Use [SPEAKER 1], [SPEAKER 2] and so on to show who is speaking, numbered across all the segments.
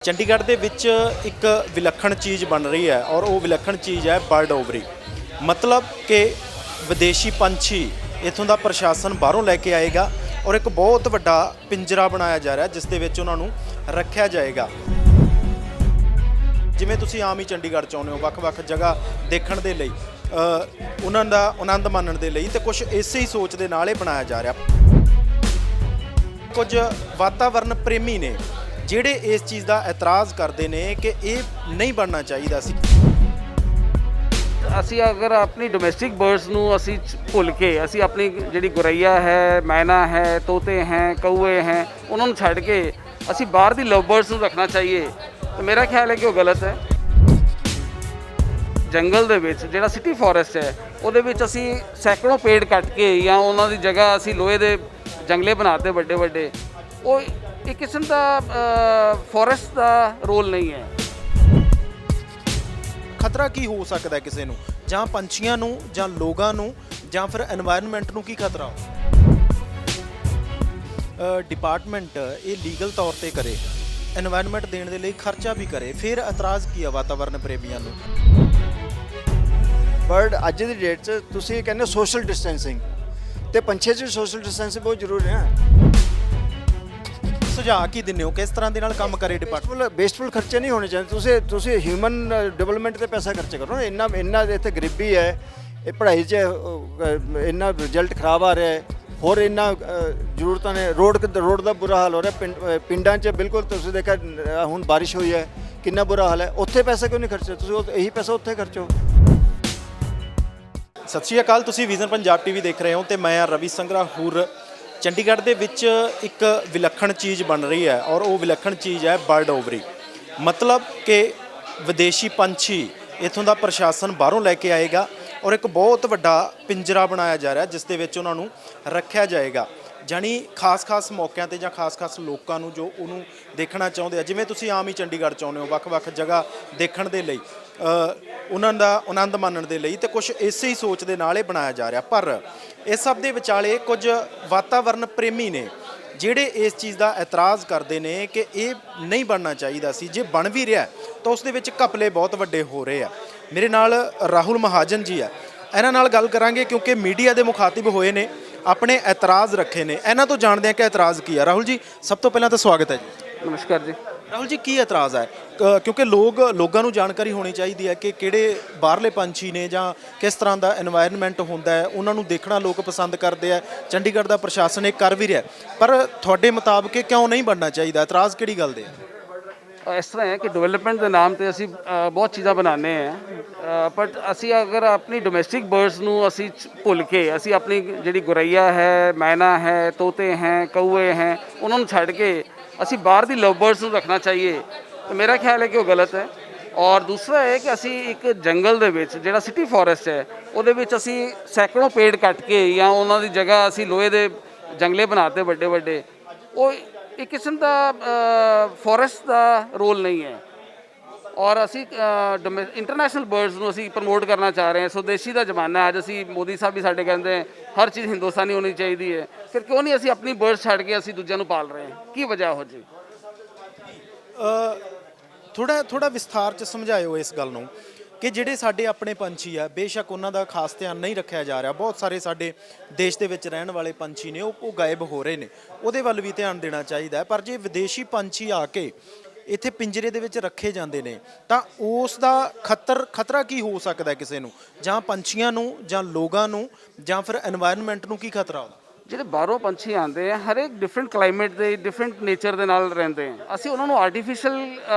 [SPEAKER 1] ਚੰਡੀਗੜ੍ਹ ਦੇ ਵਿੱਚ ਇੱਕ ਵਿਲੱਖਣ ਚੀਜ਼ ਬਣ ਰਹੀ ਹੈ ਔਰ ਉਹ ਵਿਲੱਖਣ ਚੀਜ਼ ਹੈ ਬਰਡ ਓਵਰੀ। ਮਤਲਬ ਕਿ ਵਿਦੇਸ਼ੀ ਪੰਛੀ ਇੱਥੋਂ ਦਾ ਪ੍ਰਸ਼ਾਸਨ ਬਾਹਰੋਂ ਲੈ ਕੇ ਆਏਗਾ ਔਰ ਇੱਕ ਬਹੁਤ ਵੱਡਾ ਪਿੰਜਰਾ ਬਣਾਇਆ ਜਾ ਰਿਹਾ ਜਿਸ ਦੇ ਵਿੱਚ ਉਹਨਾਂ ਨੂੰ ਰੱਖਿਆ ਜਾਏਗਾ। ਜਿਵੇਂ ਤੁਸੀਂ ਆਮ ਹੀ ਚੰਡੀਗੜ੍ਹ 'ਚ ਆਉਂਦੇ ਹੋ ਵੱਖ-ਵੱਖ ਜਗ੍ਹਾ ਦੇਖਣ ਦੇ ਲਈ, ਉਹਨਾਂ ਦਾ ਆਨੰਦ ਮਾਣਨ ਦੇ ਲਈ, ਤੇ ਕੁਝ ਇਸੇ ਹੀ ਸੋਚ ਦੇ ਨਾਲ ਇਹ ਬਣਾਇਆ ਜਾ ਰਿਹਾ। ਕੁਝ ਵਾਤਾਵਰਨ ਪ੍ਰੇਮੀ ਨੇ ਜਿਹੜੇ ਇਸ ਚੀਜ਼ ਦਾ ਇਤਰਾਜ਼ ਕਰਦੇ ਨੇ ਕਿ ਇਹ ਨਹੀਂ ਬਣਨਾ ਚਾਹੀਦਾ ਸੀ।
[SPEAKER 2] ਅਸੀਂ ਅਗਰ ਆਪਣੀ ਡੋਮੈਸਟਿਕ ਬਰਡਸ ਨੂੰ ਅਸੀਂ ਭੁੱਲ ਕੇ ਅਸੀਂ ਆਪਣੀ ਜਿਹੜੀ ਗੁਰਈਆ ਹੈ, ਮੈਨਾ ਹੈ, ਤੋਤੇ ਹੈ, ਕਊਏ ਹੈ, ਉਹਨਾਂ ਨੂੰ ਛੱਡ ਕੇ ਅਸੀਂ ਬਾਹਰ ਦੀ ਲਵ ਬਰਡਸ ਨੂੰ ਰੱਖਣਾ ਚਾਹੀਏ ਤਾਂ ਮੇਰਾ ਖਿਆਲ ਹੈ ਕਿ ਉਹ ਗਲਤ ਹੈ। ਜੰਗਲ ਦੇ ਵਿੱਚ ਜਿਹੜਾ ਸਿਟੀ ਫੋਰੈਸਟ ਹੈ ਉਹਦੇ ਵਿੱਚ ਅਸੀਂ ਸੈਂਕੜੋਂ ਪੇੜ ਕੱਟ ਕੇ ਜਾਂ ਉਹਨਾਂ ਦੀ ਜਗ੍ਹਾ ਅਸੀਂ ਲੋਹੇ ਦੇ ਜੰਗਲੇ ਬਣਾਤੇ ਵੱਡੇ ਵੱਡੇ, ਉਹ ਇੱਕ ਕਿਸਮ ਦਾ ਫੋਰੈਸਟ ਦਾ ਰੋਲ ਨਹੀਂ ਹੈ।
[SPEAKER 1] ਖਤਰਾ ਕੀ ਹੋ ਸਕਦਾ ਹੈ ਕਿਸੇ ਨੂੰ, ਜਾਂ ਪੰਛੀਆਂ ਨੂੰ, ਜਾਂ ਲੋਕਾਂ ਨੂੰ, ਜਾਂ ਫਿਰ এনवायरमेंट ਨੂੰ ਕੀ ਖਤਰਾ? ਡਿਪਾਰਟਮੈਂਟ ਇਹ ਲੀਗਲ ਤੌਰ ਤੇ ਕਰੇ, এনवायरमेंट ਦੇਣ ਦੇ ਲਈ ਖਰਚਾ ਵੀ ਕਰੇ, ਫਿਰ ਇਤਰਾਜ਼ ਕੀ ਆ ਵਾਤਾਵਰਨ ਪ੍ਰੇਮੀਆਂ ਨੂੰ?
[SPEAKER 3] ਬਰਡ ਅੱਜ ਦੀ ਡੇਟ 'ਚ ਤੁਸੀਂ ਕਹਿੰਦੇ ਸੋਸ਼ਲ ਡਿਸਟੈਂਸਿੰਗ, ਤੇ ਪੰਛੀਆਂ 'ਚ ਸੋਸ਼ਲ ਡਿਸਟੈਂਸਿੰਗ ਬਹੁਤ ਜ਼ਰੂਰੀ ਹੈ।
[SPEAKER 1] ਸੁਝਾਅ ਕੀ ਦਿੰਦੇ ਹੋ, ਕਿਸ ਤਰ੍ਹਾਂ ਦੇ ਨਾਲ ਕੰਮ ਕਰੇ ਡਿਪਾਰਟਮੈਂਟ?
[SPEAKER 3] ਵੇਸਟਫੁਲ ਖਰਚੇ ਨਹੀਂ ਹੋਣੇ ਚਾਹੀਦੇ। ਤੁਸੀਂ ਹਿਊਮਨ ਡਿਵੈਲਪਮੈਂਟ ਤੇ ਪੈਸਾ ਖਰਚ ਕਰੋ ਨਾ। ਇੰਨਾ ਇੱਥੇ ਗਰੀਬੀ ਹੈ, ਇਹ ਪੜ੍ਹਾਈ 'ਚ ਇੰਨਾ ਰਿਜ਼ਲਟ ਖਰਾਬ ਆ ਰਿਹਾ ਹੈ, ਹੋਰ ਇੰਨਾ ਜ਼ਰੂਰਤਾਂ ਨੇ। ਰੋਡ ਦਾ ਬੁਰਾ ਹਾਲ ਹੋ ਰਿਹਾ ਪਿੰਡਾਂ 'ਚ। ਬਿਲਕੁਲ ਤੁਸੀਂ ਦੇਖਿਆ ਹੁਣ ਬਾਰਿਸ਼ ਹੋਈ ਹੈ, ਕਿੰਨਾ ਬੁਰਾ ਹਾਲ ਹੈ। ਉੱਥੇ ਪੈਸਾ ਕਿਉਂ ਨਹੀਂ ਖਰਚਦੇ ਤੁਸੀਂ? ਇਹੀ ਪੈਸਾ ਉੱਥੇ ਖਰਚੋ।
[SPEAKER 1] ਸਤਿ ਸ਼੍ਰੀ ਅਕਾਲ, ਤੁਸੀਂ ਵਿਜ਼ਨ ਪੰਜਾਬ ਟੀਵੀ ਦੇਖ ਰਹੇ ਹੋ ਤੇ ਮੈਂ ਰਵੀ ਸੰਗਰਾ ਹੂਰ। ਚੰਡੀਗੜ੍ਹ ਦੇ ਵਿੱਚ ਇੱਕ ਵਿਲੱਖਣ ਚੀਜ਼ ਬਣ ਰਹੀ ਹੈ ਔਰ ਉਹ ਵਿਲੱਖਣ ਚੀਜ਼ ਹੈ ਬਰਡ ਓਵਰੀ। ਮਤਲਬ ਕਿ ਵਿਦੇਸ਼ੀ ਪੰਛੀ ਇੱਥੋਂ ਦਾ ਪ੍ਰਸ਼ਾਸਨ ਬਾਹਰੋਂ ਲੈ ਕੇ ਆਏਗਾ ਔਰ ਇੱਕ ਬਹੁਤ ਵੱਡਾ ਪਿੰਜਰਾ ਬਣਾਇਆ ਜਾ ਰਿਹਾ ਜਿਸ ਦੇ ਵਿੱਚ ਉਹਨਾਂ ਨੂੰ ਰੱਖਿਆ ਜਾਏਗਾ। ਜਾਣੀ ਖਾਸ ਮੌਕਿਆਂ ਤੇ ਜਾਂ ਖਾਸ ਲੋਕਾਂ ਨੂੰ ਜੋ ਉਹਨੂੰ ਦੇਖਣਾ ਚਾਹੁੰਦੇ ਆ, ਜਿਵੇਂ ਤੁਸੀਂ ਆਮ ਹੀ ਚੰਡੀਗੜ੍ਹ 'ਚ ਆਉਂਦੇ ਹੋ ਵੱਖ-ਵੱਖ ਜਗ੍ਹਾ ਦੇਖਣ ਦੇ ਲਈ, ਉਹਨਾਂ ਦਾ ਆਨੰਦ ਮਾਣਨ ਦੇ ਲਈ, ਤੇ ਕੁਝ ਇਸੇ ਹੀ ਸੋਚ ਦੇ ਨਾਲ ਇਹ ਬਣਾਇਆ ਜਾ ਰਿਹਾ। ਪਰ ਇਸ ਸਭ ਦੇ ਵਿਚਾਲੇ ਕੁਝ ਵਾਤਾਵਰਨ ਪ੍ਰੇਮੀ ਨੇ ਜਿਹੜੇ ਇਸ ਚੀਜ਼ ਦਾ ਇਤਰਾਜ਼ ਕਰਦੇ ਨੇ ਕਿ ਇਹ ਨਹੀਂ ਬਣਨਾ ਚਾਹੀਦਾ ਸੀ। ਜੇ ਬਣ ਵੀ ਰਿਹਾ ਤਾਂ ਉਸ ਦੇ ਵਿੱਚ ਘਪਲੇ ਬਹੁਤ ਵੱਡੇ ਹੋ ਰਹੇ ਆ। ਮੇਰੇ ਨਾਲ ਰਾਹੁਲ ਮਹਾਜਨ ਜੀ ਆ, ਇਹਨਾਂ ਨਾਲ ਗੱਲ ਕਰਾਂਗੇ ਕਿਉਂਕਿ ਮੀਡੀਆ ਦੇ ਮੁਖਾਤਿਬ ਹੋਏ ਨੇ, ਆਪਣੇ ਇਤਰਾਜ਼ ਰੱਖੇ ਨੇ। ਇਹਨਾਂ ਤੋਂ ਜਾਣਦੇ ਆ ਕਿ ਇਤਰਾਜ਼ ਕੀ ਆ। ਰਾਹੁਲ ਜੀ, ਸਭ ਤੋਂ ਪਹਿਲਾਂ ਤਾਂ ਸਵਾਗਤ ਹੈ ਜੀ।
[SPEAKER 2] ਨਮਸਕਾਰ ਜੀ।
[SPEAKER 1] ਰਾਹੁਲ ਜੀ, ਕੀ ਇਤਰਾਜ਼ ਹੈ? ਕਿਉਂਕਿ ਲੋਕਾਂ ਨੂੰ ਜਾਣਕਾਰੀ ਹੋਣੀ ਚਾਹੀਦੀ ਹੈ ਕਿ ਕਿਹੜੇ ਬਾਹਰਲੇ ਪੰਛੀ ਨੇ ਜਾਂ ਕਿਸ ਤਰ੍ਹਾਂ ਦਾ এনवायरमेंट ਹੁੰਦਾ ਹੈ, ਉਹਨਾਂ ਨੂੰ ਦੇਖਣਾ ਲੋਕ ਪਸੰਦ ਕਰਦੇ ਆ। ਚੰਡੀਗੜ੍ਹ ਦਾ ਪ੍ਰਸ਼ਾਸਨ ਇਹ ਕਰ ਵੀ ਰਿਹਾ, ਪਰ ਤੁਹਾਡੇ ਮੁਤਾਬਕ ਇਹ ਕਿਉਂ ਨਹੀਂ ਬਣਨਾ ਚਾਹੀਦਾ? ਇਤਰਾਜ਼ ਕਿਹੜੀ ਗੱਲ ਦੇ?
[SPEAKER 2] ਇਸ ਤਰ੍ਹਾਂ ਹੈ ਕਿ ਡਿਵੈਲਪਮੈਂਟ ਦੇ ਨਾਮ ਤੇ ਅਸੀਂ ਬਹੁਤ ਚੀਜ਼ਾਂ ਬਣਾਉਂਦੇ ਹਾਂ, ਬਟ ਅਸੀਂ ਅਗਰ ਆਪਣੀ ਡੋਮੈਸਟਿਕ ਬਰਡਸ ਨੂੰ ਅਸੀਂ ਭੁੱਲ ਕੇ ਅਸੀਂ ਆਪਣੀ ਜਿਹੜੀ ਗੁਰਈਆ ਹੈ, ਮੈਨਾ ਹੈ, ਤੋਤੇ ਹੈ, ਕਊਏ ਹੈ, ਉਹਨਾਂ ਨੂੰ ਛੱਡ ਕੇ ਅਸੀਂ ਬਾਹਰ ਦੀ ਲਵ ਬਰਡਸ ਨੂੰ ਰੱਖਣਾ ਚਾਹੀਏ ਤਾਂ ਮੇਰਾ ਖਿਆਲ ਹੈ ਕਿ ਉਹ ਗਲਤ ਹੈ। ਔਰ ਦੂਸਰਾ ਹੈ ਕਿ ਅਸੀਂ ਇੱਕ ਜੰਗਲ ਦੇ ਵਿੱਚ ਜਿਹੜਾ ਸਿਟੀ ਫੋਰੈਸਟ ਹੈ ਉਹਦੇ ਵਿੱਚ ਅਸੀਂ ਸੈਂਕੜੋਂ ਪੇੜ ਕੱਟ ਕੇ ਜਾਂ ਉਹਨਾਂ ਦੀ ਜਗ੍ਹਾ ਅਸੀਂ ਲੋਹੇ ਦੇ ਜੰਗਲੇ ਬਣਾਤੇ ਵੱਡੇ ਵੱਡੇ, ਉਹ ਇੱਕ ਕਿਸਮ ਦਾ ਫੋਰੈਸਟ ਦਾ ਰੋਲ ਨਹੀਂ ਹੈ। ਔਰ ਅਸੀਂ ਇੰਟਰਨੈਸ਼ਨਲ ਬਰਡਸ ਨੂੰ ਅਸੀਂ ਪ੍ਰਮੋਟ ਕਰਨਾ ਚਾਹ ਰਹੇ ਹਾਂ। ਸਵਦੇਸ਼ੀ ਦਾ ਜ਼ਮਾਨਾ ਹੈ। ਅੱਜ ਅਸੀਂ ਮੋਦੀ ਸਾਹਿਬ ਵੀ ਸਾਡੇ ਕਹਿੰਦੇ ਹਰ ਚੀਜ਼ ਹਿੰਦੁਸਤਾਨੀ ਹੋਣੀ ਚਾਹੀਦੀ ਹੈ, ਫਿਰ ਕਿਉਂ ਨਹੀਂ ਅਸੀਂ ਆਪਣੀ ਬਰਡਸ ਛੱਡ ਕੇ ਅਸੀਂ ਦੂਜਿਆਂ ਨੂੰ ਪਾਲ ਰਹੇ ਹਾਂ? ਕੀ ਵਜ੍ਹਾ ਹੋ ਜੀ?
[SPEAKER 1] ਥੋੜਾ ਵਿਸਥਾਰ 'ਚ ਸਮਝਾਇਓ ਇਸ ਗੱਲ ਨੂੰ ਕਿ ਜਿਹੜੇ ਸਾਡੇ ਆਪਣੇ ਪੰਛੀ ਆ, ਬੇਸ਼ੱਕ ਉਹਨਾਂ ਦਾ ਖਾਸ ਧਿਆਨ ਨਹੀਂ ਰੱਖਿਆ ਜਾ ਰਿਹਾ। ਬਹੁਤ ਸਾਰੇ ਸਾਡੇ ਦੇਸ਼ ਦੇ ਵਿੱਚ ਰਹਿਣ ਵਾਲੇ ਪੰਛੀ ਨੇ ਉਹ ਗਾਇਬ ਹੋ ਰਹੇ ਨੇ, ਉਹਦੇ ਵੱਲ ਵੀ ਧਿਆਨ ਦੇਣਾ ਚਾਹੀਦਾ। ਪਰ ਜੇ ਵਿਦੇਸ਼ੀ ਪੰਛੀ ਆ ਕੇ ਇੱਥੇ ਪਿੰਜਰੇ ਦੇ ਵਿੱਚ ਰੱਖੇ ਜਾਂਦੇ ਨੇ ਤਾਂ ਉਸ ਦਾ ਖਤਰਾ ਕੀ ਹੋ ਸਕਦਾ ਕਿਸੇ ਨੂੰ, ਜਾਂ ਪੰਛੀਆਂ ਨੂੰ, ਜਾਂ ਲੋਕਾਂ ਨੂੰ, ਜਾਂ ਫਿਰ এনवायरमेंट ਨੂੰ ਕੀ ਖਤਰਾ ਹੁੰਦਾ?
[SPEAKER 2] ਜਿਹੜੇ ਬਾਹਰੋਂ ਪੰਛੀ ਆਉਂਦੇ ਆ ਹਰੇਕ ਡਿਫਰੈਂਟ ਕਲਾਈਮੇਟ ਦੇ, ਡਿਫਰੈਂਟ ਨੇਚਰ ਦੇ ਨਾਲ ਰਹਿੰਦੇ ਆ। ਅਸੀਂ ਉਹਨਾਂ ਨੂੰ ਆਰਟੀਫਿਸ਼ੀਅਲ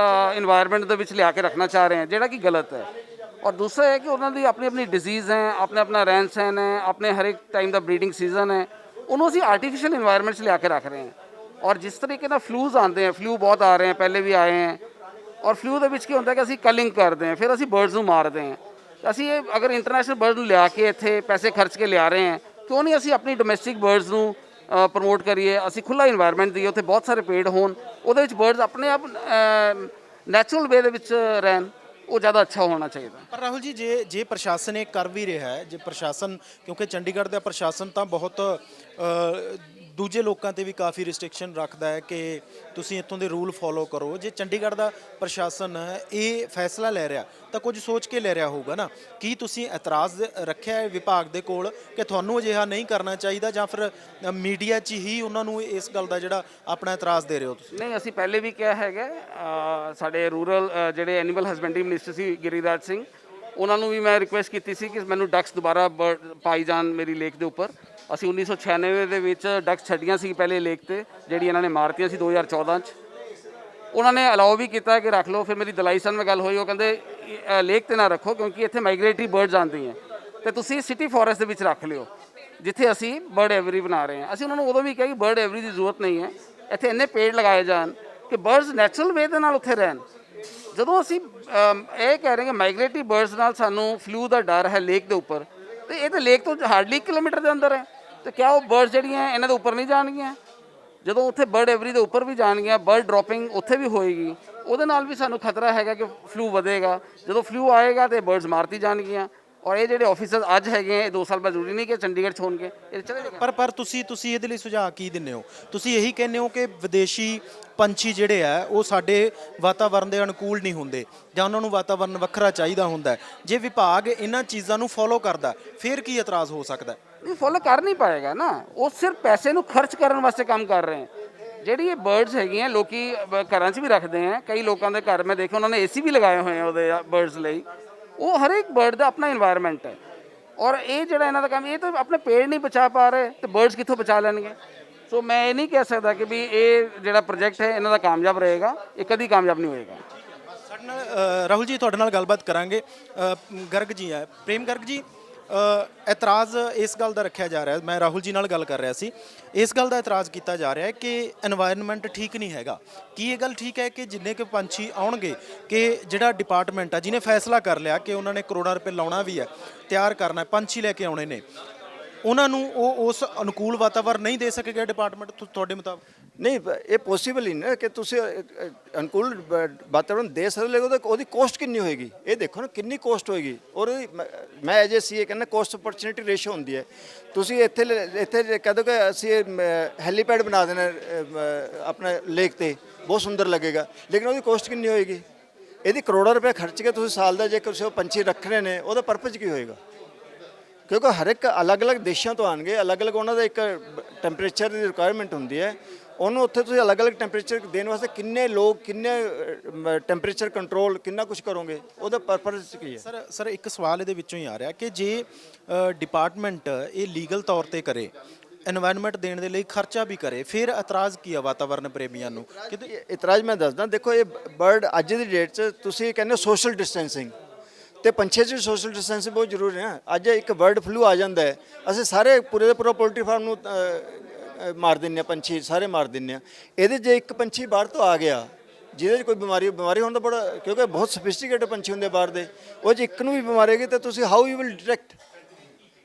[SPEAKER 2] এনवायरमेंट ਦੇ ਵਿੱਚ ਲਿਆ ਕੇ ਰੱਖਣਾ ਚਾਹ ਰਹੇ ਹਾਂ, ਜਿਹੜਾ ਕਿ ਗਲਤ ਹੈ। ਔਰ ਦੂਸਰਾ ਹੈ ਕਿ ਉਹਨਾਂ ਦੀ ਆਪਣੀ ਡਿਜ਼ੀਜ਼ ਹੈ, ਆਪਣਾ ਰਹਿਣ ਸਹਿਣ ਹੈ, ਆਪਣੇ ਹਰੇਕ ਟਾਈਮ ਦਾ ਬਰੀਡਿੰਗ ਸੀਜ਼ਨ ਹੈ, ਉਹਨੂੰ ਅਸੀਂ ਆਰਟੀਫਿਸ਼ੀਅਲ এনवायरमेंट 'ਚ ਲਿਆ ਕੇ ਰੱਖ ਰਹੇ ਹਾਂ। ਔਰ ਜਿਸ ਤਰੀਕੇ ਨਾਲ ਫਲੂਜ਼ ਆਉਂਦੇ ਆ, ਫਲੂ ਬਹੁਤ ਆ ਰਹੇ ਆ, ਪਹਿਲੇ ਵੀ ਆਏ ਹੈ। ਔਰ ਫਲੂ ਦੇ ਵਿੱਚ ਕੀ ਹੁੰਦਾ ਕਿ ਅਸੀਂ ਕਲਿੰਗ ਕਰਦੇ ਹਾਂ, ਫਿਰ ਅਸੀਂ ਬਰਡਸ ਨੂੰ ਮਾਰਦੇ ਹਾਂ। ਅਸੀਂ ਇਹ ਅਗਰ ਇੰਟਰਨੈਸ਼ਨਲ ਬਰਡ ਨੂੰ ਲਿਆ ਕੇ ਇੱਥੇ ਪੈਸੇ ਖਰਚ ਕੇ ਲਿਆ ਰਹੇ ਹਾਂ, ਕਿਉਂ ਨਹੀਂ ਅਸੀਂ ਆਪਣੀ ਡੋਮੈਸਟਿਕ ਬਰਡਸ ਨੂੰ ਪ੍ਰਮੋਟ ਕਰੀਏ? ਅਸੀਂ ਖੁੱਲ੍ਹਾ এনवायरमेंट ਦਈਏ, ਉੱਥੇ ਬਹੁਤ ਸਾਰੇ ਪੇੜ ਹੋਣ, ਉਹਦੇ ਵਿੱਚ ਬਰਡਸ ਆਪਣੇ ਆਪ ਨੈਚੁਰਲ ਵੇ ਦੇ ਵਿੱਚ ਰਹਿਣ, ਉਹ ਜ਼ਿਆਦਾ ਅੱਛਾ ਹੋਣਾ ਚਾਹੀਦਾ।
[SPEAKER 1] ਪਰ ਰਾਹੁਲ ਜੀ, ਜੇ ਪ੍ਰਸ਼ਾਸਨ ਇਹ ਕਰ ਵੀ ਰਿਹਾ ਹੈ, ਜੇ ਪ੍ਰਸ਼ਾਸਨ, ਕਿਉਂਕਿ ਚੰਡੀਗੜ੍ਹ ਦਾ ਪ੍ਰਸ਼ਾਸਨ ਤਾਂ ਬਹੁਤ ਦੂਜੇ ਲੋਕਾਂ ਤੇ ਵੀ ਕਾਫੀ ਰਿਸਟ੍ਰਿਕਸ਼ਨ ਰੱਖਦਾ ਹੈ ਕਿ ਤੁਸੀਂ ਇੱਥੋਂ ਦੇ ਰੂਲ ਫੋਲੋ ਕਰੋ। ਜੇ ਚੰਡੀਗੜ੍ਹ ਦਾ ਪ੍ਰਸ਼ਾਸਨ ਇਹ ਫੈਸਲਾ ਲੈ ਰਿਹਾ ਤਾਂ ਕੁਝ ਸੋਚ ਕੇ ਲੈ ਰਿਹਾ ਹੋਊਗਾ ਨਾ। ਕੀ ਤੁਸੀਂ ਇਤਰਾਜ਼ ਰੱਖਿਆ ਹੈ ਵਿਭਾਗ ਦੇ ਕੋਲ ਕਿ ਤੁਹਾਨੂੰ ਅਜਿਹਾ ਨਹੀਂ ਕਰਨਾ ਚਾਹੀਦਾ, ਜਾਂ ਫਿਰ ਮੀਡੀਆ 'ਚ ਹੀ ਉਹਨਾਂ ਨੂੰ ਇਸ ਗੱਲ ਦਾ ਜਿਹੜਾ ਆਪਣਾ ਇਤਰਾਜ਼ ਦੇ ਰਹੇ ਹੋ ਤੁਸੀਂ?
[SPEAKER 2] ਨਹੀਂ, ਅਸੀਂ ਪਹਿਲੇ ਵੀ ਕਿਹਾ ਹੈਗਾ। ਸਾਡੇ ਰੂਰਲ ਜਿਹੜੇ ਐਨੀਮਲ ਹਸਬੈਂਡਰੀ ਮਿਨਿਸਟਰ ਸੀ ਗਿਰੀਰਾਜ ਸਿੰਘ, ਉਹਨਾਂ ਨੂੰ ਵੀ ਮੈਂ ਰਿਕੁਐਸਟ ਕੀਤੀ ਸੀ ਕਿ ਮੈਨੂੰ ਡਕਸ ਦੁਬਾਰਾ ਪਾਈ ਜਾਣ ਮੇਰੀ ਲੇਕ ਦੇ ਉੱਪਰ। ਅਸੀਂ 1996 ਦੇ ਵਿੱਚ ਡਕਸ ਛੱਡੀਆਂ ਸੀ ਪਹਿਲੇ ਲੇਕ ਤੇ, ਜਿਹੜੀ ਇਹਨਾਂ ਨੇ ਮਾਰਤੀਆਂ ਸੀ 2014 'ਚ। ਉਹਨਾਂ ਨੇ ਅਲਾਓ ਵੀ ਕੀਤਾ ਕਿ ਰੱਖ ਲਓ। ਫਿਰ ਮੇਰੀ ਦਲਾਈ ਸਾਹਿਬ ਨਾਲ ਗੱਲ ਹੋਈ, ਉਹ ਕਹਿੰਦੇ ਲੇਕ ਤੇ ਨਾ ਰੱਖੋ ਕਿਉਂਕਿ ਇੱਥੇ ਮਾਈਗ੍ਰੇਟਰੀ ਬਰਡਸ ਆਉਂਦੀਆਂ, ਤੇ ਤੁਸੀਂ ਸਿਟੀ ਫੋਰੈਸਟ ਦੇ ਵਿੱਚ ਰੱਖ ਲਿਓ ਜਿੱਥੇ ਅਸੀਂ ਬਰਡ ਐਵਰੀ ਬਣਾ ਰਹੇ ਹਾਂ। ਅਸੀਂ ਉਹਨਾਂ ਨੂੰ ਉਦੋਂ ਵੀ ਕਿਹਾ ਕਿ ਬਰਡ ਐਵਰੀ ਦੀ ਜ਼ਰੂਰਤ ਨਹੀਂ ਹੈ, ਇੱਥੇ ਇੰਨੇ ਪੇੜ ਲਗਾਏ ਜਾਣ ਕਿ ਬਰਡਸ ਨੈਚੁਰਲ ਵੇ ਦੇ ਨਾਲ ਉੱਥੇ ਰਹਿਣ। ਜਦੋਂ ਅਸੀਂ ਇਹ ਕਹਿ ਰਹੇ ਕਿ ਮਾਈਗ੍ਰੇਟਰੀ ਬਰਡਸ ਨਾਲ ਸਾਨੂੰ ਫਲੂ ਦਾ ਡਰ ਹੈ ਲੇਕ ਦੇ ਉੱਪਰ, ਤੇ ਇਹ ਤਾਂ ਲੇਕ ਤੋਂ ਹਾਰਡਲੀ 1 ਕਿਲੋਮੀਟਰ ਦੇ ਅੰਦਰ ਹੈ, ਤੇ ਕਿਆ ਉਹ ਬਰਡਸ ਜਿਹੜੀਆਂ ਇਹਨਾਂ ਦੇ ਉੱਪਰ ਨਹੀਂ ਜਾਣਗੀਆਂ? ਜਦੋਂ ਉੱਥੇ ਬਰਡ ਐਵਰੀ ਦੇ ਉੱਪਰ ਵੀ ਜਾਣਗੀਆਂ, ਬਰਡ ਡ੍ਰੌਪਿੰਗ ਉੱਥੇ ਵੀ ਹੋਏਗੀ, ਉਹਦੇ ਨਾਲ ਵੀ ਸਾਨੂੰ ਖਤਰਾ ਹੈਗਾ ਕਿ ਫਲੂ ਵਧੇਗਾ। ਜਦੋਂ ਫਲੂ ਆਏਗਾ ਤੇ ਬਰਡਸ ਮਾਰਤੀ ਜਾਣਗੀਆਂ। ਔਰ ਇਹ ਜਿਹੜੇ ਆਫੀਸਰਸ ਅੱਜ ਹੈਗੇ ਆ, ਇਹ 2 ਸਾਲ ਬਾਅਦ ਜ਼ਰੂਰੀ ਨਹੀਂ ਕਿ ਚੰਡੀਗੜ੍ਹ 'ਚ ਹੋਣਗੇ, ਇਹ ਚਲੇ ਜਾਣਗੇ।
[SPEAKER 1] ਪਰ ਤੁਸੀਂ ਇਹਦੇ ਲਈ ਸੁਝਾਅ ਕੀ ਦਿੰਦੇ ਹੋ? ਤੁਸੀਂ ਇਹੀ ਕਹਿੰਦੇ ਹੋ ਕਿ ਵਿਦੇਸ਼ੀ ਪੰਛੀ ਜਿਹੜੇ ਆ ਉਹ ਸਾਡੇ ਵਾਤਾਵਰਣ ਦੇ ਅਨੁਕੂਲ ਨਹੀਂ ਹੁੰਦੇ, ਜਾਂ ਉਹਨਾਂ ਨੂੰ ਵਾਤਾਵਰਣ ਵੱਖਰਾ ਚਾਹੀਦਾ ਹੁੰਦਾ। ਜੇ ਵਿਭਾਗ ਇਹਨਾਂ ਚੀਜ਼ਾਂ ਨੂੰ ਫੋਲੋ ਕਰਦਾ ਫਿਰ ਕੀ ਇਤਰਾਜ਼ ਹੋ ਸਕਦਾ?
[SPEAKER 2] ਨਹੀਂ, ਫੋਲੋ ਕਰ ਨਹੀਂ ਪਾਏਗਾ ਨਾ, ਉਹ ਸਿਰਫ ਪੈਸੇ ਨੂੰ ਖਰਚ ਕਰਨ ਵਾਸਤੇ ਕੰਮ ਕਰ ਰਹੇ ਹੈ। ਜਿਹੜੀ ਇਹ ਬਰਡਸ ਹੈਗੀਆਂ ਲੋਕੀ ਘਰਾਂ 'ਚ ਵੀ ਰੱਖਦੇ ਆ, ਕਈ ਲੋਕਾਂ ਦੇ ਘਰ ਮੈਂ ਦੇਖਿਆ ਉਹਨਾਂ ਨੇ ਏਸੀ ਵੀ ਲਗਾਏ ਹੋਏ ਆ ਉਹਦੇ ਬਰਡਸ ਲਈ। ਉਹ ਹਰੇਕ ਬਰਡ ਦਾ ਆਪਣਾ ਇਨਵਾਇਰਨਮੈਂਟ ਹੈ, ਔਰ ਇਹ ਜਿਹੜਾ ਇਹਨਾਂ ਦਾ ਕੰਮ, ਇਹ ਤਾਂ ਆਪਣੇ ਪੇੜ ਨਹੀਂ ਬਚਾ ਪਾ ਰਹੇ ਤੇ ਬਰਡਸ ਕਿੱਥੋਂ ਬਚਾ ਲੈਣਗੇ? ਸੋ ਮੈਂ ਇਹ ਨਹੀਂ ਕਹਿ ਸਕਦਾ ਕਿ ਵੀ ਇਹ ਜਿਹੜਾ ਪ੍ਰੋਜੈਕਟ ਹੈ ਇਹਨਾਂ ਦਾ ਕਾਮਯਾਬ ਰਹੇਗਾ, ਇਹ ਕਦੀ ਕਾਮਯਾਬ ਨਹੀਂ ਹੋਏਗਾ।
[SPEAKER 1] ਸਾਡੇ ਨਾਲ ਰਾਹੁਲ ਜੀ ਤੁਹਾਡੇ ਨਾਲ ਗੱਲਬਾਤ ਕਰਾਂਗੇ। ਗਰਗ ਜੀ ਹੈ, ਪ੍ਰੇਮ ਗਰਗ ਜੀ, ਇਤਰਾਜ਼ ਇਸ ਗੱਲ ਦਾ ਰੱਖਿਆ ਜਾ ਰਿਹਾ, ਮੈਂ ਰਾਹੁਲ ਜੀ ਨਾਲ ਗੱਲ ਕਰ ਰਿਹਾ ਸੀ, ਇਸ ਗੱਲ ਦਾ ਇਤਰਾਜ਼ ਕੀਤਾ ਜਾ ਰਿਹਾ ਹੈ ਕਿ এনवायरमेंट ਠੀਕ ਨਹੀਂ ਹੈਗਾ। ਕੀ ਇਹ ਗੱਲ ਠੀਕ ਹੈ ਕਿ ਜਿੰਨੇ ਕੁ ਪੰਛੀ ਆਉਣਗੇ, ਕਿ ਜਿਹੜਾ ਡਿਪਾਰਟਮੈਂਟ ਆ ਜਿਹਨੇ ਫੈਸਲਾ ਕਰ ਲਿਆ ਕਿ ਉਹਨਾਂ ਨੇ ਕਰੋੜਾਂ ਰੁਪਏ ਲਾਉਣਾ ਵੀ ਹੈ, ਤਿਆਰ ਕਰਨਾ, ਪੰਛੀ ਲੈ ਕੇ ਆਉਣੇ ਨੇ, ਉਹਨਾਂ ਨੂੰ ਉਹ ਉਸ ਅਨੁਕੂਲ ਵਾਤਾਵਰਨ ਨਹੀਂ ਦੇ ਸਕੇਗਾ ਡਿਪਾਰਟਮੈਂਟ ਤੁਹਾਡੇ ਮੁਤਾਬਕ?
[SPEAKER 3] ਨਹੀਂ, ਇਹ ਪੋਸੀਬਲ ਹੀ ਨਾ ਕਿ ਤੁਸੀਂ ਅਨੁਕੂਲ ਵਾਤਾਵਰਨ ਦੇ ਸਕਦੇ, ਲੇਕਿਨ ਉਹਦੀ ਕੋਸਟ ਕਿੰਨੀ ਹੋਏਗੀ ਇਹ ਦੇਖੋ ਨਾ, ਕਿੰਨੀ ਕੋਸਟ ਹੋਏਗੀ। ਔਰ ਮੈਂ ਐਜ ਏ ਸੀਏ ਕਹਿੰਦਾ ਕੋਸਟ ਅਪਰਚੁਨਿਟੀ ਰੇਸ਼ੋ ਹੁੰਦੀ ਹੈ। ਤੁਸੀਂ ਇੱਥੇ ਕਹਿ ਦੋ ਕਿ ਅਸੀਂ ਹੈਲੀਪੈਡ ਬਣਾ ਦੇਣਾ ਆਪਣਾ ਲੇਕ ਤੇ, ਬਹੁਤ ਸੁੰਦਰ ਲੱਗੇਗਾ, ਲੇਕਿਨ ਉਹਦੀ ਕੋਸਟ ਕਿੰਨੀ ਹੋਏਗੀ? ਇਹਦੀ ਕਰੋੜਾਂ ਰੁਪਏ ਖਰਚ ਕੇ ਤੁਸੀਂ ਸਾਲ ਦਾ ਜੇ ਤੁਸੀਂ ਉਹ ਪੰਛੀ ਰੱਖਣੇ ਨੇ, ਉਹਦਾ ਪਰਪਸ ਕੀ ਹੋਏਗਾ? ਕਿਉਂਕਿ ਹਰ ਇੱਕ ਅਲੱਗ-ਅਲੱਗ ਦੇਸ਼ਾਂ ਤੋਂ ਆਉਣਗੇ, ਅਲੱਗ-ਅਲੱਗ ਉਹਨਾਂ ਦਾ ਇੱਕ ਟੈਂਪਰੇਚਰ ਦੀ ਰਿਕੁਆਇਰਮੈਂਟ ਹੁੰਦੀ ਹੈ। ਉਹਨੂੰ ਉੱਥੇ ਤੁਸੀਂ ਅਲੱਗ-ਅਲੱਗ ਟੈਂਪਰੇਚਰ ਦੇਣ ਵਾਸਤੇ ਕਿੰਨੇ ਲੋਕ, ਕਿੰਨੇ ਟੈਂਪਰੇਚਰ ਕੰਟਰੋਲ, ਕਿੰਨਾ ਕੁਝ ਕਰੋਗੇ, ਉਹਦਾ ਪਰਪਸ ਕੀ ਹੈ?
[SPEAKER 1] ਸਰ ਇੱਕ ਸਵਾਲ ਇਹਦੇ ਵਿੱਚੋਂ ਹੀ ਆ ਰਿਹਾ ਕਿ ਜੇ ਡਿਪਾਰਟਮੈਂਟ ਇਹ ਲੀਗਲ ਤੌਰ ਤੇ ਕਰੇ, এনवायरमेंट ਦੇਣ ਦੇ ਲਈ ਖਰਚਾ ਵੀ ਕਰੇ, ਫਿਰ ਇਤਰਾਜ਼ ਕੀ ਆ ਵਾਤਾਵਰਣ ਪ੍ਰੇਮੀਆਂ ਨੂੰ?
[SPEAKER 3] ਇਤਰਾਜ਼ ਮੈਂ ਦੱਸਦਾ, ਦੇਖੋ ਇਹ ਬਰਡ ਅੱਜ ਦੀ ਡੇਟ 'ਚ ਤੁਸੀਂ ਕਹਿੰਦੇ ਸੋਸ਼ਲ ਡਿਸਟੈਂਸਿੰਗ, ਤੇ ਪੰਛੀਆਂ 'ਚ ਸੋਸ਼ਲ ਡਿਸਟੈਂਸਿੰਗ ਬਹੁਤ ਜ਼ਰੂਰੀ ਹੈ। ਅੱਜ ਇੱਕ ਬਰਡ ਫਲੂ ਆ ਜਾਂਦਾ ਹੈ, ਅਸੀਂ ਸਾਰੇ ਪੂਰੇ ਦੇ ਪੂਰਾ ਪੋਲਟਰੀ ਫਾਰਮ ਨੂੰ ਮਾਰ ਦਿੰਦੇ ਹਾਂ, ਪੰਛੀ ਸਾਰੇ ਮਾਰ ਦਿੰਦੇ ਹਾਂ। ਇਹਦੇ ਜੇ ਇੱਕ ਪੰਛੀ ਬਾਹਰ ਤੋਂ ਆ ਗਿਆ ਜਿਹਦੇ 'ਚ ਕੋਈ ਬਿਮਾਰੀ ਹੋਣ ਦਾ ਬੜਾ, ਕਿਉਂਕਿ ਬਹੁਤ ਸਫਿਸਟੀਕੇਟਡ ਪੰਛੀ ਹੁੰਦੇ ਬਾਹਰ ਦੇ, ਉਹ 'ਚ ਇੱਕ ਨੂੰ ਵੀ ਬਿਮਾਰੀ ਹੈਗੀ ਤਾਂ ਤੁਸੀਂ ਹਾਊ ਯੂ ਵਿਲ ਡਿਟੈਕਟ?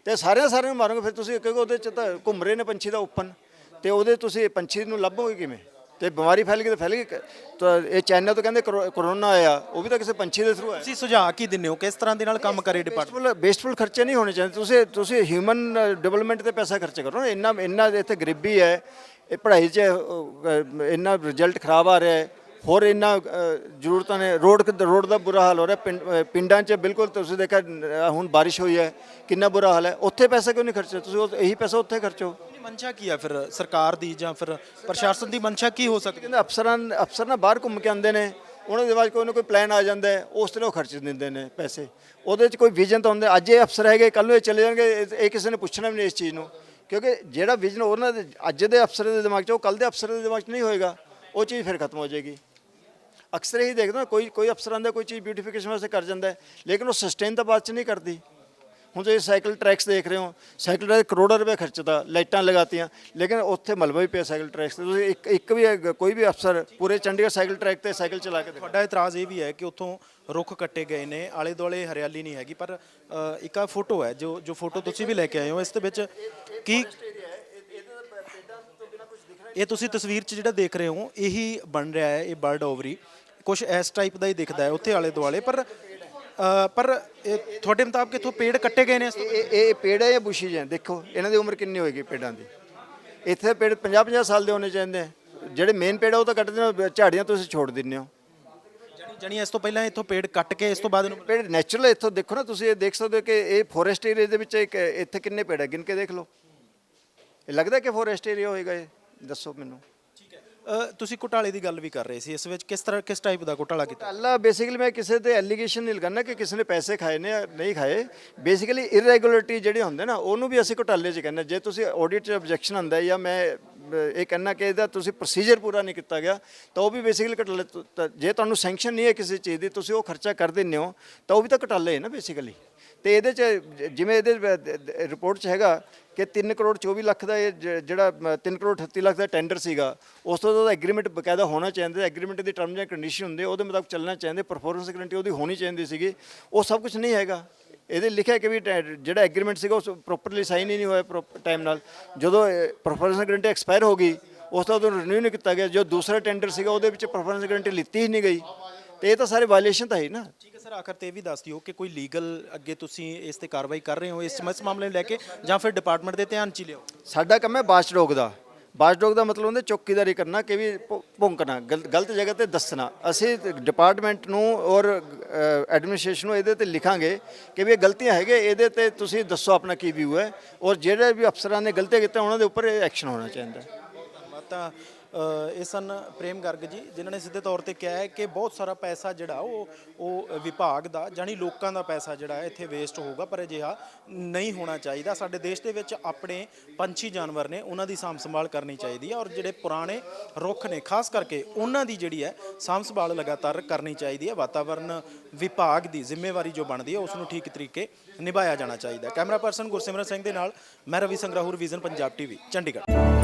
[SPEAKER 3] ਤੇ ਸਾਰਿਆਂ ਨੂੰ ਮਾਰੋਗੇ ਫਿਰ ਤੁਸੀਂ, ਕਿਉਂਕਿ ਉਹਦੇ 'ਚ ਤਾਂ ਘੁੰਮ ਰਹੇ ਨੇ ਪੰਛੀ ਦਾ ਓਪਨ, ਤੇ ਉਹਦੇ ਤੁਸੀਂ ਪੰਛੀ ਨੂੰ ਲੱਭੋਗੇ ਕਿਵੇਂ? ਤੇ ਬਿਮਾਰੀ ਫੈਲ ਗਈ ਤਾਂ ਫੈਲ ਗਈ। ਤਾਂ ਇਹ ਚਾਈਨਾ ਤੋਂ ਕਹਿੰਦੇ ਕਰੋਨਾ ਆਇਆ, ਉਹ ਵੀ ਤਾਂ ਕਿਸੇ ਪੰਛੀ ਦੇ ਥਰੂ ਆਇਆ।
[SPEAKER 1] ਤੁਸੀਂ ਸੁਝਾਅ ਕੀ ਦਿੰਦੇ ਹੋ, ਕਿਸ ਤਰ੍ਹਾਂ ਦੇ ਨਾਲ ਕੰਮ ਕਰੇ ਡਿਪਾਰਟਮੈਂਟ?
[SPEAKER 3] ਵੇਸਟਫੁਲ ਖਰਚੇ ਨਹੀਂ ਹੋਣੇ ਚਾਹੀਦੇ। ਤੁਸੀਂ ਹਿਊਮਨ ਡਿਵੈਲਪਮੈਂਟ ਤੇ ਪੈਸਾ ਖਰਚ ਕਰੋ ਨਾ। ਇੰਨਾ ਇੱਥੇ ਗਰੀਬੀ ਹੈ, ਇਹ ਪੜ੍ਹਾਈ 'ਚ ਇੰਨਾ ਰਿਜ਼ਲਟ ਖਰਾਬ ਆ ਰਿਹਾ ਹੈ, ਹੋਰ ਇੰਨਾ ਜ਼ਰੂਰਤਾਂ ਨੇ, ਰੋਡ ਦਾ ਬੁਰਾ ਹਾਲ ਹੋ ਰਿਹਾ ਪਿੰਡਾਂ 'ਚ। ਬਿਲਕੁਲ ਤੁਸੀਂ ਦੇਖਿਆ ਹੁਣ ਬਾਰਿਸ਼ ਹੋਈ ਹੈ, ਕਿੰਨਾ ਬੁਰਾ ਹਾਲ ਹੈ। ਉੱਥੇ ਪੈਸਾ ਕਿਉਂ ਨਹੀਂ ਖਰਚਦੇ ਤੁਸੀਂ? ਇਹੀ ਪੈਸਾ ਉੱਥੇ ਖਰਚੋ।
[SPEAKER 1] ਮਨਸ਼ਾ ਕੀ ਆ ਫਿਰ ਸਰਕਾਰ ਦੀ, ਜਾਂ ਫਿਰ ਪ੍ਰਸ਼ਾਸਨ ਦੀ ਮਨਸ਼ਾ ਕੀ ਹੋ ਸਕਦੀ?
[SPEAKER 3] ਕਹਿੰਦੇ ਅਫਸਰ ਨਾ ਬਾਹਰ ਘੁੰਮ ਕੇ ਆਉਂਦੇ ਨੇ, ਉਹਨਾਂ ਦੇ ਬਾਅਦ ਕੋਈ ਨਾ ਕੋਈ ਪਲਾਨ ਆ ਜਾਂਦਾ ਹੈ, ਉਸ ਤਰ੍ਹਾਂ ਉਹ ਖਰਚ ਦਿੰਦੇ ਨੇ ਪੈਸੇ। ਉਹਦੇ 'ਚ ਕੋਈ ਵਿਜ਼ਨ ਤਾਂ ਹੁੰਦਾ। ਅੱਜ ਇਹ ਅਫਸਰ ਹੈਗੇ, ਕੱਲ੍ਹ ਨੂੰ ਇਹ ਚਲੇ ਜਾਣਗੇ, ਇਹ ਕਿਸੇ ਨੇ ਪੁੱਛਣਾ ਵੀ ਨਹੀਂ ਇਸ ਚੀਜ਼ ਨੂੰ, ਕਿਉਂਕਿ ਜਿਹੜਾ ਵਿਜ਼ਨ ਉਹਨਾਂ ਦੇ ਅੱਜ ਦੇ ਅਫਸਰ ਦੇ ਦਿਮਾਗ 'ਚ, ਉਹ ਕੱਲ੍ਹ ਦੇ ਅਫਸਰ ਦੇ ਦਿਮਾਗ 'ਚ ਨਹੀਂ ਹੋਏਗਾ, ਉਹ ਚੀਜ਼ ਫਿਰ ਖਤਮ ਹੋ ਜਾਏਗੀ। ਅਕਸਰ ਇਹੀ ਦੇਖਦਾ, ਕੋਈ ਅਫਸਰ ਆਉਂਦਾ, ਕੋਈ ਚੀਜ਼ ਬਿਊਟੀਫਿਕੇਸ਼ਨ ਵਾਸਤੇ ਕਰ ਜਾਂਦਾ ਹੈ, ਲੇਕਿਨ ਉਹ ਸਸਟੇਨ ਤਾਂ ਬਾਅਦ 'ਚ ਨਹੀਂ ਕਰਦੀ। ਹੁਣ ਤੁਸੀਂ ਸਾਈਕਲ ਟਰੈਕਸ ਦੇਖ ਰਹੇ ਹੋ, ਸਾਈਕਲ ਟਰੈਕ ਕਰੋੜਾਂ ਰੁਪਏ ਖਰਚਦਾ, ਲਾਈਟਾਂ ਲਗਾਤੀਆਂ, ਲੇਕਿਨ ਉੱਥੇ ਮਲਬਾ ਵੀ ਪਿਆ ਸਾਈਕਲ ਟਰੈਕਸ ਤੇ। ਤੁਸੀਂ ਇੱਕ ਵੀ ਕੋਈ ਵੀ ਅਫਸਰ ਪੂਰੇ ਚੰਡੀਗੜ੍ਹ ਸਾਈਕਲ ਟਰੈਕ ਤੇ ਸਾਈਕਲ ਚਲਾ ਕੇ ਦੇਖੋ।
[SPEAKER 1] ਤੁਹਾਡਾ ਇਤਰਾਜ਼ ਇਹ ਵੀ ਹੈ ਕਿ ਉੱਥੋਂ ਰੁੱਖ ਕੱਟੇ ਗਏ ਨੇ, ਆਲੇ ਦੁਆਲੇ ਹਰਿਆਲੀ ਨਹੀਂ ਹੈਗੀ, ਪਰ ਇੱਕ ਆ ਫੋਟੋ ਹੈ ਜੋ ਫੋਟੋ ਤੁਸੀਂ ਵੀ ਲੈ ਕੇ ਆਏ ਹੋ, ਇਸ ਦੇ ਵਿੱਚ ਕੀ ਇਹ ਤੁਸੀਂ ਤਸਵੀਰ 'ਚ ਜਿਹੜਾ ਦੇਖ ਰਹੇ ਹੋ, ਇਹੀ ਬਣ ਰਿਹਾ ਹੈ, ਇਹ ਬਰਡ ਓਵਰੀ ਕੁਝ ਇਸ ਟਾਈਪ ਦਾ ਹੀ ਦਿਖਦਾ ਹੈ ਉੱਥੇ ਆਲੇ ਦੁਆਲੇ। ਪਰ ਤੁਹਾਡੇ ਮੁਤਾਬਕ ਇੱਥੋਂ ਪੇੜ ਕੱਟੇ ਗਏ ਨੇ?
[SPEAKER 3] ਇਹ ਪੇੜ ਹੈ ਜਾਂ ਬੁਸ਼ੀਜ਼ ਹੈ? ਦੇਖੋ ਇਹਨਾਂ ਦੀ ਉਮਰ ਕਿੰਨੀ ਹੋਏਗੀ ਪੇੜਾਂ ਦੀ। ਇੱਥੇ ਪੇੜ 50-50 ਸਾਲ ਦੇ ਹੋਣੇ ਚਾਹੀਦੇ ਆ। ਜਿਹੜੇ ਮੇਨ ਪੇੜ ਆ ਉਹ ਤਾਂ ਕੱਟ ਦਿੰਦੇ, ਝਾੜੀਆਂ ਤੁਸੀਂ ਛੋੜ ਦਿੰਦੇ ਹੋ।
[SPEAKER 1] ਜਾਣੀ ਇਸ ਤੋਂ ਪਹਿਲਾਂ ਇੱਥੋਂ ਪੇੜ ਕੱਟ ਕੇ ਇਸ ਤੋਂ ਬਾਅਦ ਇਹਨੂੰ
[SPEAKER 3] ਪੇੜ ਨੈਚੁਰਲ ਇੱਥੋਂ ਦੇਖੋ ਨਾ ਤੁਸੀਂ, ਇਹ ਦੇਖ ਸਕਦੇ ਹੋ ਕਿ ਇਹ ਫੋਰੈਸਟ ਏਰੀਆ ਦੇ ਵਿੱਚ ਇੱਕ ਇੱਥੇ ਕਿੰਨੇ ਪੇੜ ਹੈ, ਗਿਣ ਕੇ ਦੇਖ ਲਓ। ਇਹ ਲੱਗਦਾ ਕਿ ਫੋਰੈਸਟ ਏਰੀਆ ਹੋਏਗਾ ਇਹ? ਦੱਸੋ ਮੈਨੂੰ।
[SPEAKER 1] ਤੁਸੀਂ ਘੁਟਾਲੇ ਦੀ ਗੱਲ ਵੀ ਕਰ ਰਹੇ ਸੀ, ਇਸ ਵਿੱਚ ਕਿਸ ਟਾਈਪ ਦਾ ਘੁਟਾਲਾ ਕੀਤਾ?
[SPEAKER 3] ਅੱਲਾ ਬੇਸਿਕਲੀ ਮੈਂ ਕਿਸੇ ਤੇ ਐਲੀਗੇਸ਼ਨ ਨਹੀਂ ਲਗਾਉਣਾ ਕਿ ਕਿਸੇ ਨੇ ਪੈਸੇ ਖਾਏ ਨੇ ਜਾਂ ਨਹੀਂ ਖਾਏ। ਬੇਸਿਕਲੀ ਇਰੈਗੂਲਰਿਟੀ ਜਿਹੜੇ ਹੁੰਦੇ ਨਾ ਉਹਨੂੰ ਵੀ ਅਸੀਂ ਘੁਟਾਲੇ 'ਚ ਕਹਿੰਦੇ। ਜੇ ਤੁਸੀਂ ਆਡਿਟ 'ਚ ਆਬਜੈਕਸ਼ਨ ਆਉਂਦਾ ਜਾਂ ਮੈਂ ਇਹ ਕਹਿੰਦਾ ਕਿ ਇਹਦਾ ਤੁਸੀਂ ਪ੍ਰੋਸੀਜਰ ਪੂਰਾ ਨਹੀਂ ਕੀਤਾ ਗਿਆ ਤਾਂ ਉਹ ਵੀ ਬੇਸਿਕਲੀ ਘੁਟਾਲੇ। ਜੇ ਤੁਹਾਨੂੰ ਸੈਂਕਸ਼ਨ ਨਹੀਂ ਹੈ ਕਿਸੇ ਚੀਜ਼ ਦੀ, ਤੁਸੀਂ ਉਹ ਖਰਚਾ ਕਰ ਦਿੰਦੇ ਹੋ ਤਾਂ ਉਹ ਵੀ ਤਾਂ ਘੁਟਾਲੇ ਹੈ ਨਾ ਬੇਸਿਕਲੀ। ਤੇ ਇਹਦੇ 'ਚ ਜਿਵੇਂ ਇਹਦੇ ਰਿਪੋਰਟ 'ਚ ਹੈਗਾ ਕਿ 3 ਕਰੋੜ 24 ਲੱਖ ਦਾ ਇਹ ਜਿਹੜਾ 3 ਕਰੋੜ 38 ਲੱਖ ਦਾ ਟੈਂਡਰ ਸੀਗਾ, ਉਸ ਤੋਂ ਉਹਦਾ ਐਗਰੀਮੈਂਟ ਬਕਾਇਦਾ ਹੋਣਾ ਚਾਹੀਦਾ। Agreement the terms and condition ਹੁੰਦੇ, ਉਹਦੇ ਮੁਤਾਬਕ ਚੱਲਣਾ ਚਾਹੀਦਾ। ਪਰਫਾਰਮੈਂਸ ਗਰੰਟੀ ਉਹਦੀ ਹੋਣੀ ਚਾਹੀਦੀ ਸੀਗੀ, ਉਹ ਸਭ ਕੁਝ ਨਹੀਂ ਹੈਗਾ। ਇਹਦੇ ਲਿਖਿਆ ਕਿ ਵੀ ਜਿਹੜਾ ਐਗਰੀਮੈਂਟ ਸੀਗਾ ਉਹ ਪ੍ਰੋਪਰਲੀ ਸਾਈਨ ਹੀ ਨਹੀਂ ਹੋਇਆ ਟਾਈਮ ਨਾਲ। ਜਦੋਂ ਪਰਫਾਰਮੈਂਸ ਗਰੰਟੀ ਐਕਸਪਾਇਰ ਹੋ ਗਈ ਉਸ ਤੋਂ ਬਾਅਦ ਰਿਨਿਊ ਨਹੀਂ ਕੀਤਾ ਗਿਆ। ਜੋ ਦੂਸਰਾ ਟੈਂਡਰ ਸੀਗਾ ਉਹਦੇ ਵਿੱਚ ਪਰਫਾਰਮੈਂਸ ਗਰੰਟੀ ਲਿੱਤੀ ਹੀ ਨਹੀਂ ਗਈ, ਤੇ ਇਹ ਤਾਂ ਸਾਰੇ ਵਾਇਲੇਸ਼ਨ ਤਾਂ ਹੈ ਨਾ।
[SPEAKER 1] ਠੀਕ ਹੈ ਸਰ, ਆਖਰ ਤੇ ਇਹ ਵੀ ਦੱਸ ਦਿਓ ਕਿ ਕੋਈ ਲੀਗਲ ਅੱਗੇ ਤੁਸੀਂ ਇਸ ਤੇ ਕਾਰਵਾਈ ਕਰ ਰਹੇ ਹੋ ਇਸ ਮਾਮਲੇ ਨੂੰ ਲੈ ਕੇ, ਜਾਂ ਫਿਰ ਡਿਪਾਰਟਮੈਂਟ ਦੇ ਧਿਆਨ 'ਚ ਹੀ ਲਿਓ?
[SPEAKER 3] ਸਾਡਾ ਕੰਮ ਹੈ ਵਾਚਡੌਗ ਦਾ। ਵਾਚਡੌਗ ਦਾ ਮਤਲਬ ਹੁੰਦਾ ਚੌਕੀਦਾਰੀ ਕਰਨਾ, ਕਿ ਵੀ ਭੌਂਕਣਾ, ਗਲਤ ਜਗ੍ਹਾ ਤੇ ਦੱਸਣਾ। ਅਸੀਂ ਡਿਪਾਰਟਮੈਂਟ ਨੂੰ ਔਰ ਐਡਮਿਨਿਸਟ੍ਰੇਸ਼ਨ ਨੂੰ ਇਹਦੇ ਤੇ ਲਿਖਾਂਗੇ ਕਿ ਵੀ ਇਹ ਗਲਤੀਆਂ ਹੈਗੇ, ਇਹਦੇ ਤੇ ਤੁਸੀਂ ਦੱਸੋ ਆਪਣਾ ਕੀ ਵਿਊ ਹੈ, ਔਰ ਜਿਹੜੇ ਵੀ ਅਫਸਰਾਂ ਨੇ ਗਲਤੀਆਂ ਕੀਤੀਆਂ ਉਹਨਾਂ ਦੇ ਉੱਪਰ ਐਕਸ਼ਨ ਹੋਣਾ ਚਾਹੀਦਾ।
[SPEAKER 1] ਧੰਨਵਾਦ। ਤਾਂ ਇਹ ਸਨ ਪ੍ਰੇਮ ਗਰਗ ਜੀ, ਜਿਨ੍ਹਾਂ ਨੇ ਸਿੱਧੇ ਤੌਰ ਤੇ ਕਿਹਾ ਹੈ ਕਿ ਬਹੁਤ ਸਾਰਾ ਪੈਸਾ ਜਿਹੜਾ ਉਹ ਵਿਭਾਗ ਦਾ, ਜਾਣੀ ਲੋਕਾਂ ਦਾ ਪੈਸਾ ਜਿਹੜਾ ਇੱਥੇ ਵੇਸਟ ਹੋਊਗਾ, ਪਰ ਅਜਿਹਾ ਨਹੀਂ ਹੋਣਾ ਚਾਹੀਦਾ। ਸਾਡੇ ਦੇਸ਼ ਦੇ ਵਿੱਚ ਆਪਣੇ ਪੰਛੀ ਜਾਨਵਰ ਨੇ, ਉਹਨਾਂ ਦੀ ਸਾਂਭ ਸੰਭਾਲ ਕਰਨੀ ਚਾਹੀਦੀ ਹੈ, ਔਰ ਜਿਹੜੇ ਪੁਰਾਣੇ ਰੁੱਖ ਨੇ ਖਾਸ ਕਰਕੇ ਉਹਨਾਂ ਦੀ ਜਿਹੜੀ ਹੈ ਸਾਂਭ ਸੰਭਾਲ ਲਗਾਤਾਰ ਕਰਨੀ ਚਾਹੀਦੀ ਹੈ। ਵਾਤਾਵਰਨ ਵਿਭਾਗ ਦੀ ਜ਼ਿੰਮੇਵਾਰੀ ਜੋ ਬਣਦੀ ਹੈ ਉਸ ਨੂੰ ਠੀਕ ਤਰੀਕੇ ਨਿਭਾਇਆ ਜਾਣਾ ਚਾਹੀਦਾ। ਕੈਮਰਾ ਪਰਸਨ ਗੁਰਸਿਮਰਨ ਸਿੰਘ ਦੇ ਨਾਲ ਮੈਂ ਰਵੀ ਸੰਗਰਾਹੁਰ, ਵਿਜ਼ਨ ਪੰਜਾਬ ਟੀਵੀ, ਚੰਡੀਗੜ੍ਹ।